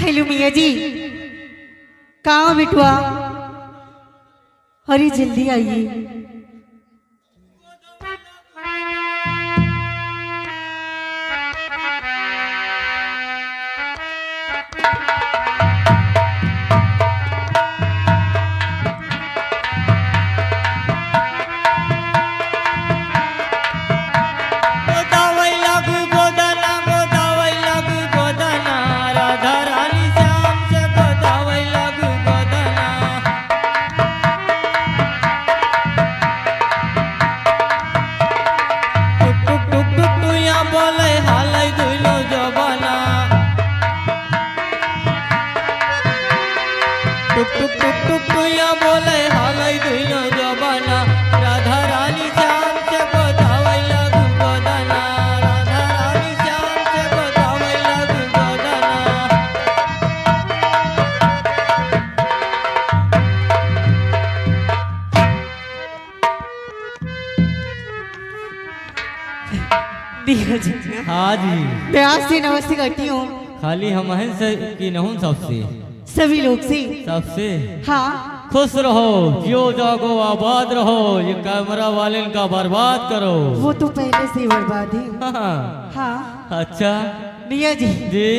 Hello मियाँ जी, कहाँ बिटुआ? अरे जल्दी आइए। टुक टुक टुक टुक टुया बोले हालई दुइनो जबाना राधा रानी श्याम से बतावै लगू गोदाना राधा रानी श्याम से बतावै लगू गोदाना। मियाँ जी, हाँ जी, मैं आज से नमस्ते करती हूँ। खाली हम हैं से कि नहुं सबसे सभी लोग से। सबसे हाँ, खुश रहो, जियो जागो आबाद रहो, ये कैमरा वाले का बर्बाद करो। वो तो पहले से ही बर्बाद है। हाँ, हाँ अच्छा मियाँ जी, जी,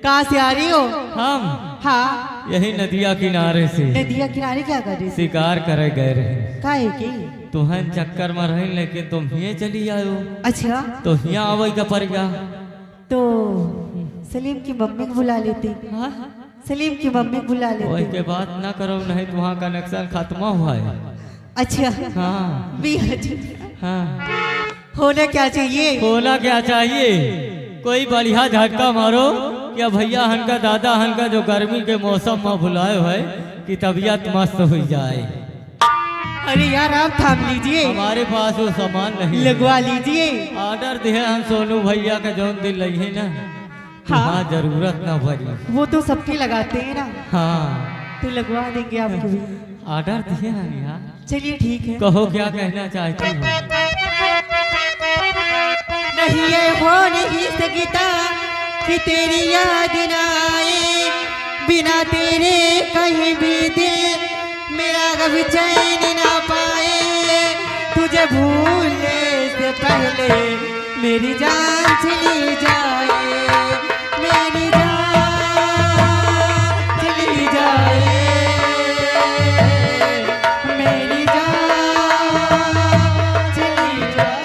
कहाँ से आ रही हो? हम हाँ, यही नदिया किनारे से नदिया किनारे क्या कर रही थी? शिकार करे गए रहे। काहे की? तुहन चक्कर में रहे लेकिन तुम हिये चली आयो। अच्छा, तो हिया आवे का पड़ गया। तो सलीम की मम्मी को बुला लेते। हाँ? सलीम की मम्मी को बुला वही लेते। के बात ना करो, नहीं तो वहाँ कनेक्शन खत्म हुआ है। अच्छा हाँ मियाँ जी, हाँ, होना क्या चाहिए? होना क्या चाहिए? कोई बढ़िया झटका मारो क्या भैया हनका दादा हनका जो गर्मी के मौसम में भुलाए है कि तबीयत मस्त हो जाए। अरे यार आप थाम लीजिए, हमारे पास वो सामान नहीं है। लगवा लीजिए। ऑर्डर दिए हम सोनू भैया का जौन दिल लगे ना, हाँ जरूरत ना पड़ी। वो तो सबके लगाते हैं ना, हाँ, तो लगवा देंगे आपको भी। ऑर्डर दिए हम यहाँ। चलिए ठीक है। कहो क्या कहना चाहती हो? नहीं ये हो नहीं सकता कि तेरी याद ना आए, बिना तेरे कहीं भी दिल मेरा कभी चैन ना पाए। तुझे भूलने से पहले मेरी जान चली जाए, मेरी जान चली जाए, मेरी जान चली जाए।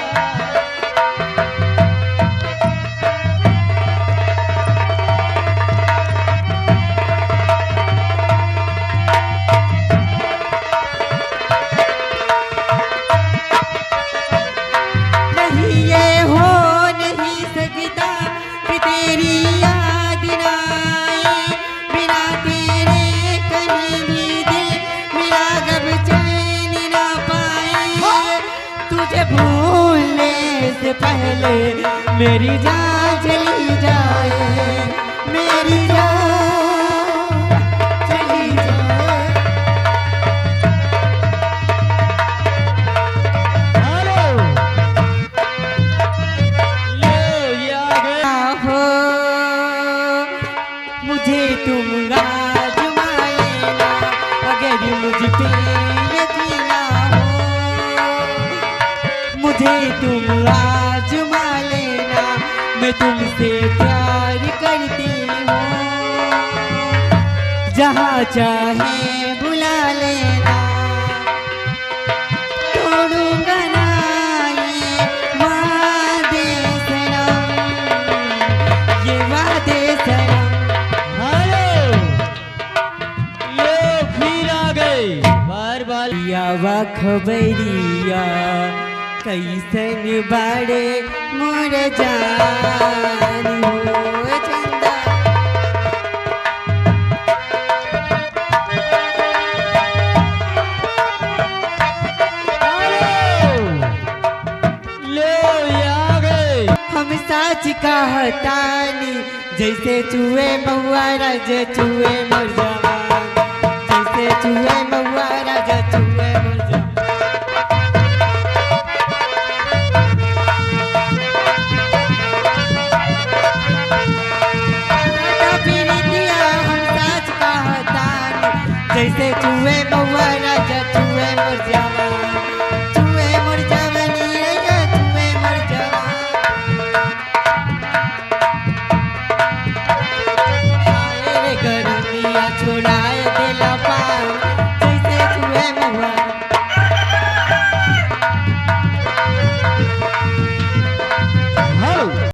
नहीं ये हो नहीं सकता कि तेरी याद ना आए, बिना तेरे कहीं भी दिल मेरा कभी चैन ना पाए। तुझे भूलने से पहले मेरी जान चली जाए, मेरी जान चली जाए। हो मुझे तुम आजमा लेना, अगर मुझ पे यकीन हो। मुझे तुम आजमा लेना, मैं तुमसे प्यार करती हूँ। जहाँ चाहे बुला लेना, तोड़ूंगा ना ये वादे सनम, ये वादे सनम। हेलो, ये फिर आ गई बार बार। यावा खबरिया कैसन बाड़े मोर जान हो चंदा। ले आ गई। हम साच कहतानी, जैसे चूहे महुआ राजा चूहे मोर जवान, जैसे चूहे महुआ राजा चूहे मोर जवान। प्रीतिया जैसे चूहे महुआ राजा चूहे मोर जवान, चूहे मोर जवानी राजा चूहे मोर जवान। आए रे गरमिया छोड़ाए देला पान, जैसे चूहे महुआ